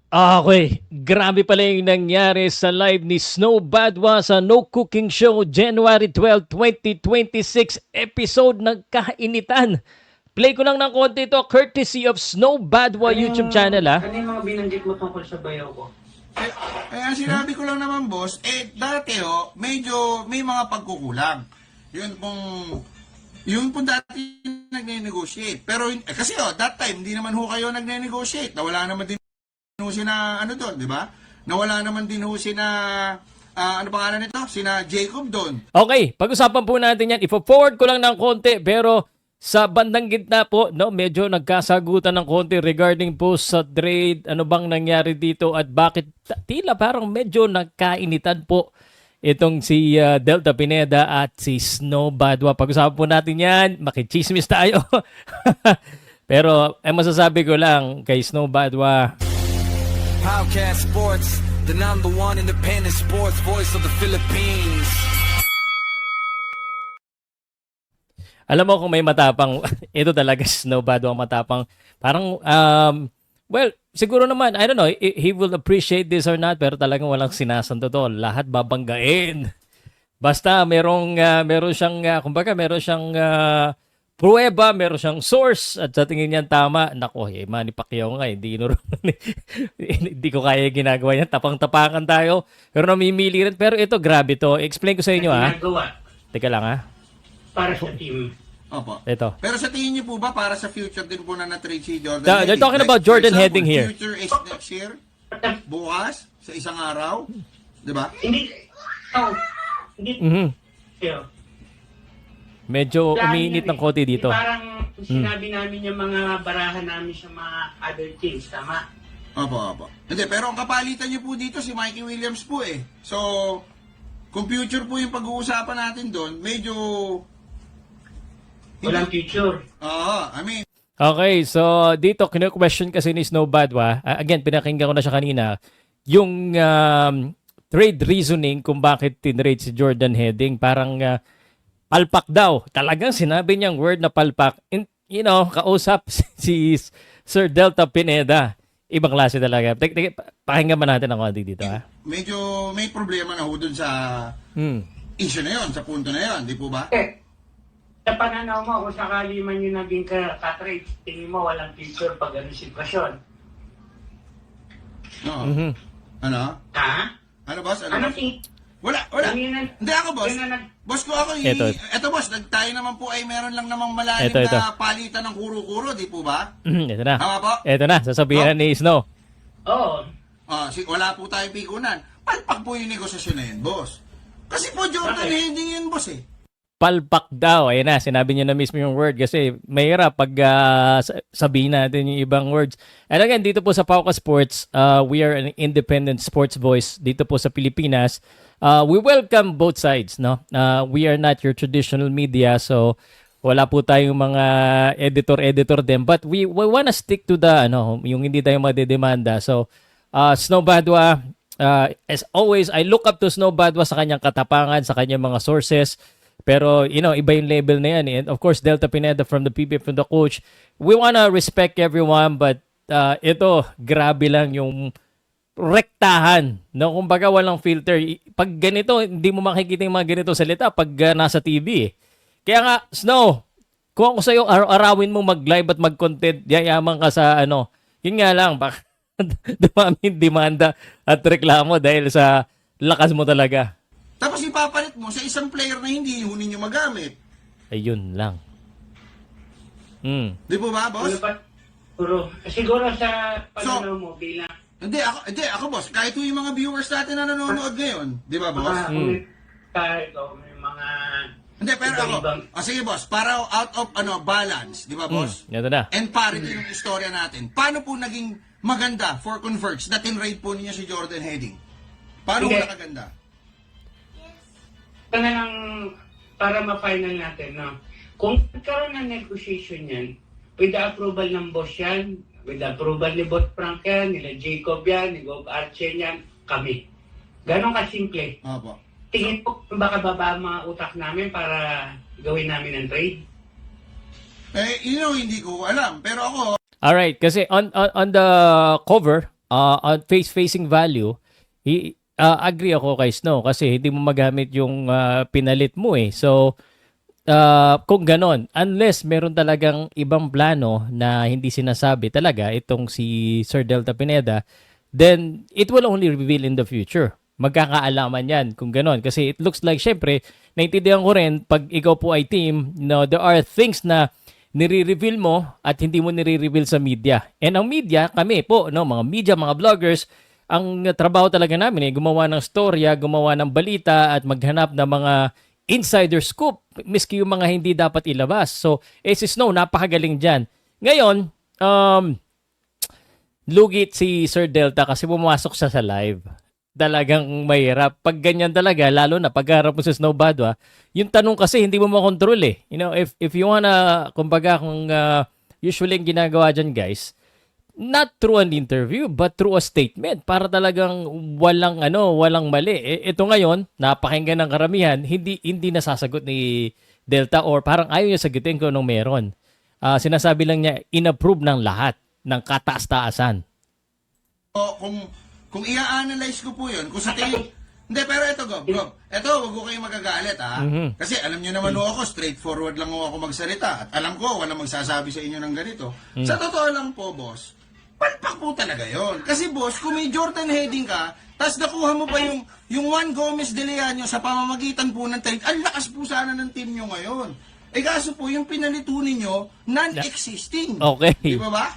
Okay, grabe pala yung nangyari sa live ni Snow Badwa sa No Cooking Show January 12, 2026 episode Nagkainitan. Play ko lang ng konti ito courtesy of Snow Badwa YouTube channel ha. Ano yung mga binanggit mo tungkol sa bayaw ko? Kaya sinabi ko lang naman, boss, dati medyo may mga pagkukulang. Yun pong dati nagne-negotiate. Pero, kasi that time, hindi naman kayo nagne-negotiate. Nawala naman din sina, doon, di ba? Nawala naman din sina, ano pangalan nito? Sina Jacob doon. Okay, pag-usapan po natin yan. Ipo-forward ko lang ng konti pero sa bandang gitna po, no, medyo nagkasagutan ng konti regarding po sa trade, ano bang nangyari dito at bakit tila parang medyo nagkainitan po itong si Delta Pineda at si Snow Badwa. Pag-usapan po natin yan, makichismis tayo. Pero masasabi ko lang kay Snow Badwa, Podcast Sports, the number one independent sports voice of the Philippines. alam mo kung may matapang, ito talaga Snow Badwa ang matapang. Parang, well, siguro naman, I don't know, he will appreciate this or not, pero talagang walang sinasanto to. Lahat babanggain. Basta meron siyang, kumbaga meron siyang pruweba, meron siyang source, at sa tingin niyan tama. Nako, Manny Pacquiao nga, hindi ko kaya ginagawa yan. Tapang-tapakan tayo, pero namimili rin. Pero ito, grabe to. Explain ko sa inyo, ha? Ginagawa Teka lang, ha? para sa team. Opo. Ito. Pero sa tingin niyo po ba, para sa future din po na na-trade si Jordan They're Heading? talking about For Jordan example, Heading here. Future is next year, bukas, sa isang araw, di ba? Hindi, hindi, Mhm. Yo. Medyo umiinit ng konti dito. Parang sinabi namin yung mga barahan namin sa mga other teams, tama? Opo. Hindi, pero ang kapalitan niyo po dito si Mikey Williams po eh. So, kung future po yung pag-uusapan natin doon, medyo... Walang future. I mean... Okay, so dito kino-question kasi ni Snow Badwa. Again, pinakinggan ko na siya kanina. Yung trade reasoning kung bakit tinrade si Jordan Heading, parang palpak daw. Talagang sinabi niyang word na palpak. Kausap si Sir Delta Pineda. Ibang klase talaga. Pakinggan ba natin ang konti dito, ha? Medyo may problema na ho dun sa issue na yon, sa punto na yon, di po ba? Sa pananaw mo, kung sakali man yung naging ka-trade, tingin mo walang future pag ganun sitwasyon. Oo. Mhm. Ano? Ha? Ano, boss? Ano boss? si... Wala. Hindi ako, boss. Boss ko ako. Eto, boss. Tayo naman po ay meron lang namang malalim Ito. na palitan ng kuro-kuro, di po ba? Ito na. Tama po? Ito na, sasabihan ni Snow. Oo. Wala po tayong pikunan. Palpak po yung negosasyon na yun, boss. Kasi po Jordan Heading yun, boss eh. Palpak daw. Ayan na, sinabi niya na mismo yung word kasi mahirap pag sabihin natin yung ibang words. And again, dito po sa Pauka Sports, we are an independent sports voice dito po sa Pilipinas. We welcome both sides, no? We are not your traditional media, so wala po tayong mga editor din, but we wanna stick to the yung hindi tayo madedemanda. So Snow Badwa, as always, I look up to Snow Badwa sa kanyang katapangan, sa kanyang mga sources. Pero, iba yung label na yan. And of course, Delta Pineda from the PBF, from the coach. We wanna respect everyone, but ito, grabe lang yung rektahan. No? Kumbaga, walang filter. Pag ganito, hindi mo makikita yung mga ganito salita pag nasa TV. Kaya nga, Snow, kung ako sa'yo, arawin mo mag-live at mag-content, yayaman ka sa yun nga lang, baka dumaming demanda at reklamo dahil sa lakas mo talaga. Tapos ipapalit mo sa isang player na hindi ho ninyo magamit. Ayun lang. Di po ba, boss? Siguro sa pananaw mo bilang Hindi, ako, boss. Kahit yung mga viewers natin na nanonood ngayon. Di ba, boss? may mga... Hindi, pero ako. Sige, boss. Para out of balance. Di ba, boss? Ito na. And parity yung istorya natin. Paano po naging maganda for Converge na tinrade po niya si Jordan Heading? Paano po nakaganda? Talagang para ma-final natin, no? Kung nagkaroon ng negotiation yan, with the approval ng boss yan, with the approval ni Boss Frank yan, nila Jacob yan, ni Bob Archen yan, kami. Ganon kasimple. Opo. Tingin po baka baba ang mga utak namin para gawin namin ng trade? Hindi ko alam. Pero ako, Alright, kasi on the cover on facing value, agree ako kay Snow kasi hindi mo magamit yung pinalit mo eh. So, kung ganon, unless meron talagang ibang plano na hindi sinasabi talaga itong si Sir Delta Pineda, then it will only reveal in the future. Magkakaalaman yan kung ganon. Kasi it looks like, syempre, naintindihan ko rin, pag ikaw po ay team, there are things na nire-reveal mo at hindi mo nire-reveal sa media. And ang media, kami po, mga media, mga vloggers, ang trabaho talaga namin gumawa ng storya, gumawa ng balita at maghanap ng mga insider scoop, miski yung mga hindi dapat ilabas. So, si Snow, napakagaling dyan. Ngayon, lugit si Sir Delta kasi pumasok siya sa live. Talagang mahirap. Pag ganyan talaga, lalo na pagharap mo sa Snow Badwa, yung tanong kasi hindi mo makontrol eh. If you wanna, kumbaga kung usually yung ginagawa dyan guys, not through an interview, but through a statement para talagang walang mali. Ito ngayon, napakinggan ng karamihan, hindi nasasagot ni Delta or parang ayaw niya sagutin kung anong meron. Sinasabi lang niya, inapprove ng lahat ng kataas-taasan. O, kung i-analyze ko po yun, kung sa tingin... Hindi, pero ito, Gob. Ito, wag ko kayong magagalit, ha? Kasi alam nyo naman ako, straightforward lang ako magsalita. At alam ko, walang magsasabi sa inyo ng ganito. Sa totoo lang po, boss, palpak po talaga yon. Kasi, boss, kung may Jordan heading ka, tapos nakuha mo pa yung Juan Gomez de Leaño sa pamamagitan po ng trade, ang lakas po sana ng team nyo ngayon. Kaso po, yung pinalito ninyo, non-existing. Okay. Di ba ba?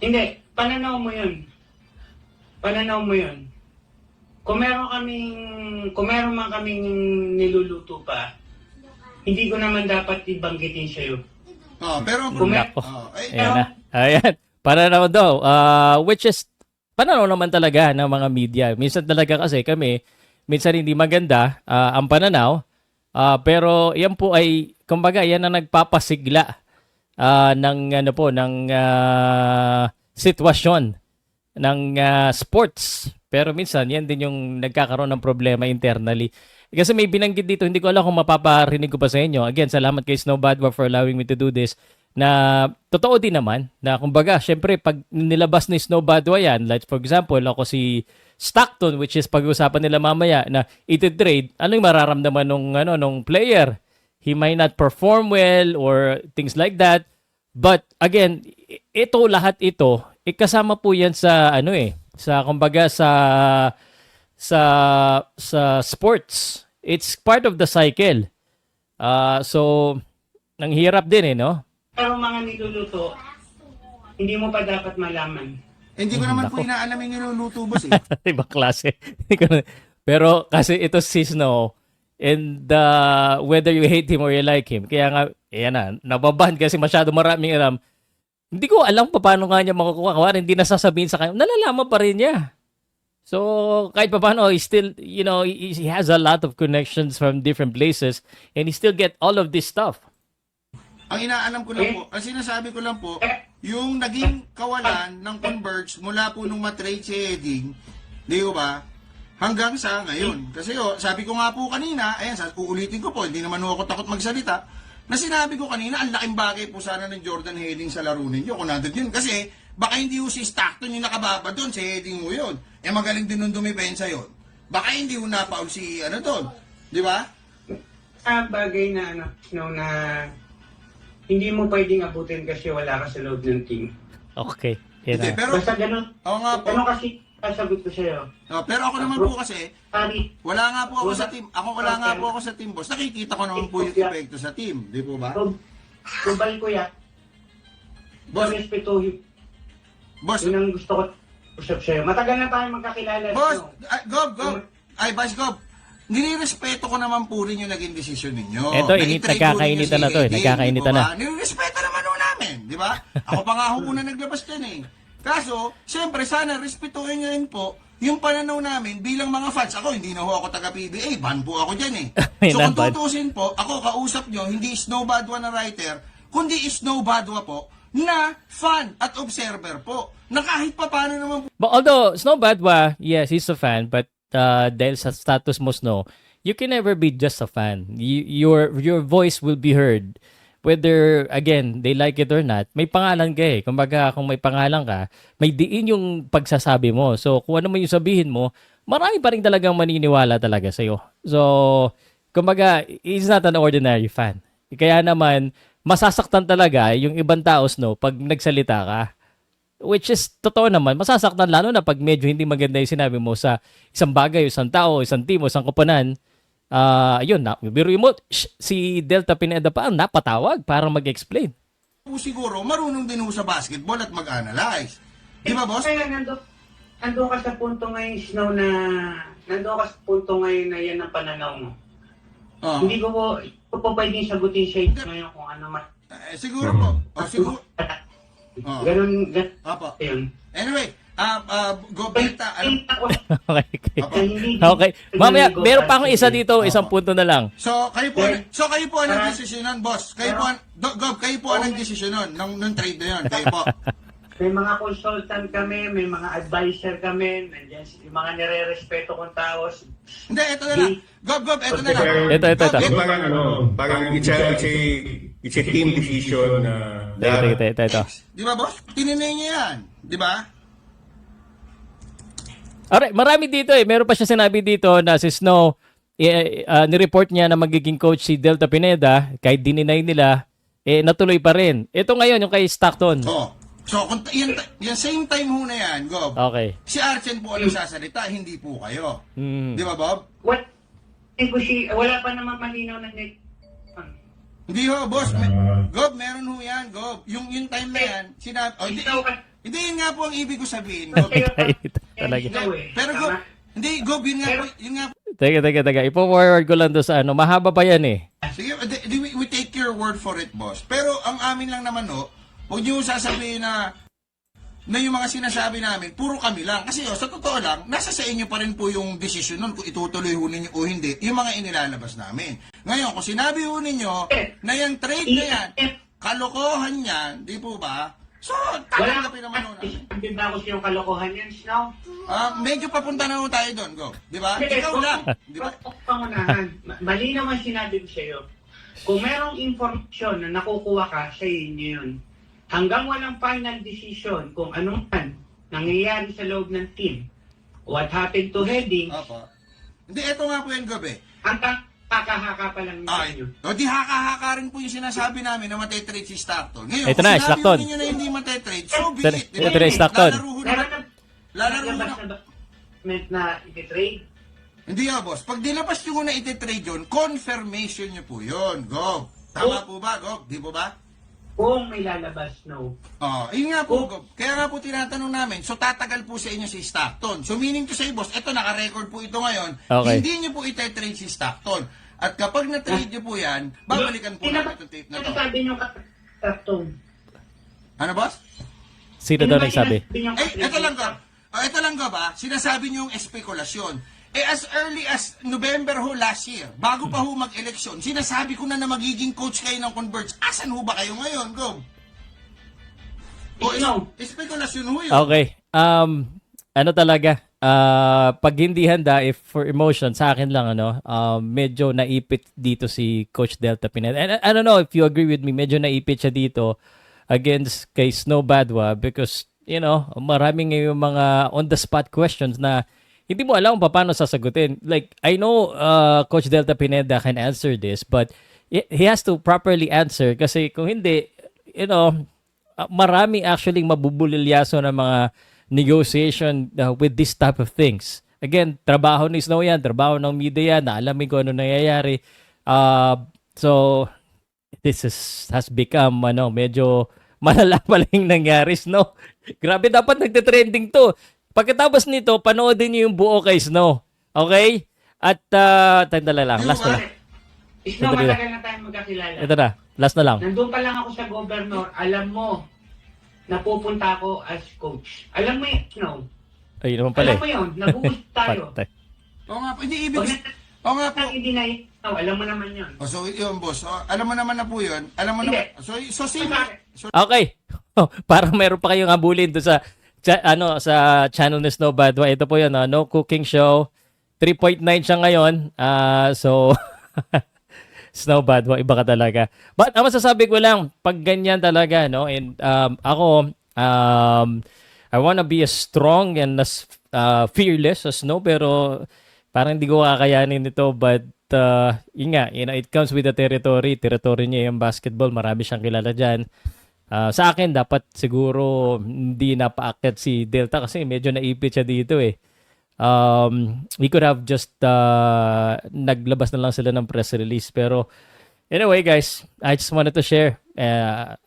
Hindi, pananaw mo yun. Kung meron man kaming niluluto pa, hindi ko naman dapat ibanggitin siya yun. Pero Nako. Ayan na. Ayan. Pananaw daw. Which is, pananaw naman talaga ng mga media. Minsan talaga kasi kami, minsan hindi maganda ang pananaw. Pero yan po ay, kumbaga, yan ang nagpapasigla ng sitwasyon ng sports. Pero minsan, yan din yung nagkakaroon ng problema internally. Kasi may binanggit dito, hindi ko alam kung mapaparinig ko pa sa inyo. Again, salamat kay Snow Badwa for allowing me to do this. Na totoo din naman, na kumbaga, syempre, pag nilabas ni Snow Badwa yan, like for example, ako si Stockton, which is pag-usapan nila mamaya na iti-trade, ano yung mararamdaman nung player? He might not perform well or things like that. But again, lahat ito, kasama po yan sa kumbaga sa sports. It's part of the cycle. So nang hirap din no? Pero mga niluluto, hindi mo pa dapat malaman. hindi ko naman po inaalam yung niluluto, boss eh. Ibang klase. Pero kasi ito si Snow, and whether you hate him or you like him, kaya nga, nababan kasi masyado maraming alam. Hindi ko alam pa paano nga niya makukuha. Kaya hindi nasasabihin sa kanya. Nalalaman pa rin niya. So, kahit pa paano, he still, he has a lot of connections from different places and he still get all of this stuff. Ang inaalam ko lang po, ang sinasabi ko lang po, yung naging kawalan ng Converge mula po nung matrade si Heading, di ba, hanggang sa ngayon. Kasi sabi ko nga po kanina, uulitin ko po, hindi naman ako takot magsalita, na sinabi ko kanina, ang laking bagay po sana ng Jordan Heading sa laro ninyo kung nandun yun. Kasi baka hindi yung si Stockton yung nakababa doon, si Heading mo yun. Magaling din nung dumipensa yun. Baka hindi yung napaul si doon. Di ba? Bagay na na hindi mo pwedeng abutin kasi wala ka sa loob ng team. Okay. Hindi, pero, Basta ganun. oo nga po. Ganun kasi sasagot ko sa'yo. Pero ako naman po kasi, wala nga po ako sa team. Wala nga po ako sa team, boss. Nakikita ko naman po yung epekto sa team. Di po ba? Kubal ko yan. Boss, Respetuhin. boss, Yun ang gusto ko usap sa'yo. Matagal na tayo magkakilala. boss, no? Gob. Vice Gob. Nilirespeto ko naman po rin yung naging desisyon ninyo. Eto, Na-i-trade nagkakainitan po na ninyo to, si Heading, nagkakainitan di po na. ba? Nilirespeto naman po namin, di ba? Ako pa nga ako una naglabas dyan eh. Kaso, siyempre, sana respetuhin nyo rin po yung pananaw namin bilang mga fans. Ako, hindi na ho ako taga-PBA. Ban po ako dyan eh. So, kung tutusin po, ako kausap nyo, hindi Snow Badwa na writer, kundi Snow Badwa po, na fan at observer po. Na kahit pa paano naman po. But although Snow Badwa, yes, he's a fan, but dahil sa status mo, Snow, you can never be just a fan. Your voice will be heard whether, again, they like it or not, may pangalan ka eh. Kumbaga, kung may pangalan ka, may diin yung pagsasabi mo. So, kung ano man yung sabihin mo, marami pa rin talagang maniniwala talaga sa'yo. So, kumbaga, he's not an ordinary fan. Kaya naman, masasaktan talaga yung ibang tao, Snow, pag nagsalita ka. Which is, totoo naman, masasaktan lalo na pag medyo hindi maganda yung sinabi mo sa isang bagay, isang tao, isang team, isang koponan. Yun, biruin mo, si Delta Pineda pa ang napatawag para mag-explain. Siguro, marunong din ho sa basketball at mag-analyze. Di ba, boss? Kaya nandun ka sa punto ngayon, Snow, na nandun ka sa punto ngayon na yan ang pananaw mo. Oh. Hindi ko po pwedeng sagutin siya ngayon kung ano man. Siguro po. Siguro. Oh. Ganun, Apo. yun. Anyway, Go Delta. Okay. Apo. Okay. Mamaya, meron pa akong isa dito, isang punto na lang. So, kayo po ang nagdesisyonan, boss. Kayo po ang nagdesisyonan ng trade na yun. Kayo po. May mga consultant kami, may mga advisor kami, nandiyan yung mga nire-respeto kong tao. Hindi, ito na lang. Gob, ito na lang. Ito. Parang it's a team decision na Ito. Di ba, boss? Tininay niya yan. Di ba? Alright, marami dito eh. Meron pa siya sinabi dito na si Snow, nireport niya na magiging coach si Delta Pineda, kahit dininay nila, natuloy pa rin. Ito ngayon, yung kay Stockton. Oo. So, kung yan same time ho na yan, Gob. Okay. Si Archen po ang sasalita, hindi po kayo. Di ba, Bob? Wala pa naman malinaw na net. Hindi ho, boss. Gob, meron ho yan, Gob. Yung time na yan, sinabi... Oh, hindi yun nga po ang ibig ko sabihin, Gob. Talaga. Pero, Gob, hindi, Gob, yun nga po. Teka. Ipo-forward ko lang doon sa ano. Mahaba pa yan eh. Sige, we take your word for it, boss. Pero, ang amin lang naman ho, huwag niyo sasabihin na yung mga sinasabi namin, puro kami lang. Kasi sa totoo lang, nasa sa inyo pa rin po yung desisyon nun kung itutuloy ho ninyo o hindi, yung mga inilalabas namin. Ngayon, kung sinabi ho ninyo na yung trade na yan, kalokohan yan, di po ba? So, tatanggapin naman ho namin. Hindi ba ako siyang kalokohan yan, Snow? Medyo papunta na ho tayo doon, Go. Di ba? Ikaw lang. Di ba? Pangunahan. Mali naman sinabi ko sa'yo. Kung merong informasyon na nakukuha ka, sa inyo yun. Hanggang walang final decision kung ano man nangyayari sa loob ng team, what happened to Heading, Opo. Hindi, eto nga po yan, Gob eh. hanggang kakahaka pa lang Ay, ninyo. o di haka-haka rin po yung sinasabi namin na matitrade si Stockton. Ngayon, Ito na, kung Stockton. sinabi mo ninyo na hindi matitrade, so be Ito it. na, ito na, Stockton. Lalaro Lalabas na. na iti-trade. Hindi boss. Pag dilabas nyo na iti-trade yun, confirmation nyo po yun. Go. Tama po ba, Go? Di po ba? Kung may lalabas, no. Yun nga po, Go. Kaya nga po tinatanong namin, so tatagal po sa inyo si Stockton. So meaning to say, boss, eto naka-record po ito ngayon, Okay. hindi nyo po iti-trade si Stockton. At kapag na-trade nyo po yan, babalikan po namin itong tape na to. Sabi nyo Stockton. Ano, boss? Sino daw nagsabi? Ito lang, Gob. Ito lang, Gob, sinasabi niyo yung espekulasyon. As early as November ho last year, bago pa ho mag-eleksyon, sinasabi ko na magiging coach kayo ng Converge. Asan ho ba kayo ngayon, Gob? Espekulasyon ho yun. Okay. Ano talaga? Pag hindi handa, if for emotion, sa akin lang, medyo naipit dito si Coach Delta Pineda. And I don't know if you agree with me, medyo naipit siya dito against kay Snow Badwa because, maraming yung mga on-the-spot questions na hindi mo alam kung paano sasagutin. Like, I know Coach Delta Pineda can answer this, but he has to properly answer kasi kung hindi, marami actually mabubulilyaso ng mga negotiation with this type of things. Again, trabaho ni Snow yan, trabaho ng media yan, na alamin kung ano nangyayari. So, this has become, medyo malala pala yung nangyari, Snow. Grabe, dapat nagte-trending to. Pagkatapos nito, panoodin niyo yung buo kay Snow. Okay? At, tandala lang, last na lang. Snow, matagal na tayo magkakilala. Ito na, last na lang. Nandun pa lang ako sa governor, alam mo, napupunta ako as coach. Alam mo yun, Snow? Ayun naman pala Alam mo yun, nag-uusap tayo. Patay. Oo nga po, hindi ibig. Pag Oo nga po. hindi na yun, Snow, alam mo naman yun. So, yun, boss. Alam mo naman na po yun. Alam mo naman. So same. Okay. Para meron pa kayong habulin doon sa sa channel ni Snow Badwa. Ito po 'yun, no cooking show. 3.9 siya ngayon. So Snowbad, iba ka talaga. But ang masasabi ko lang, pag ganyan talaga, no? And ako, I wanna be as strong and as fearless as Snow, pero parang hindi ko kakayanin ito. But yun nga, it comes with the territory. Territory niya yung basketball. Marami siyang kilala dyan. Sa akin, dapat siguro hindi napaakyat si Delta kasi medyo naipit siya dito eh. We could have just naglabas na lang sila ng press release. Pero anyway guys, I just wanted to share.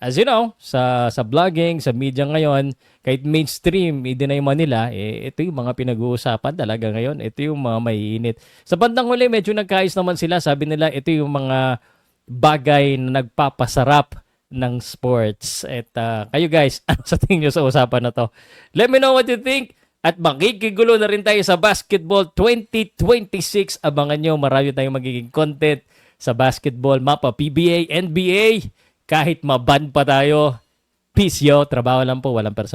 As you know, sa vlogging, sa media ngayon, kahit mainstream, i-deny man nila, ito yung mga pinag-uusapan talaga ngayon. Ito yung mga maiinit. Sa bandang huli, medyo nagkaayos naman sila. Sabi nila, ito yung mga bagay na nagpapasarap ng sports. At kayo guys, ano sa tingin nyo sa usapan na to? Let me know what you think. At makikigulo na rin tayo sa Basketball 2026. Abangan nyo, marami tayong magiging content sa basketball, mapa, PBA, NBA. Kahit maban pa tayo, peace yo, trabaho lang po, walang personal.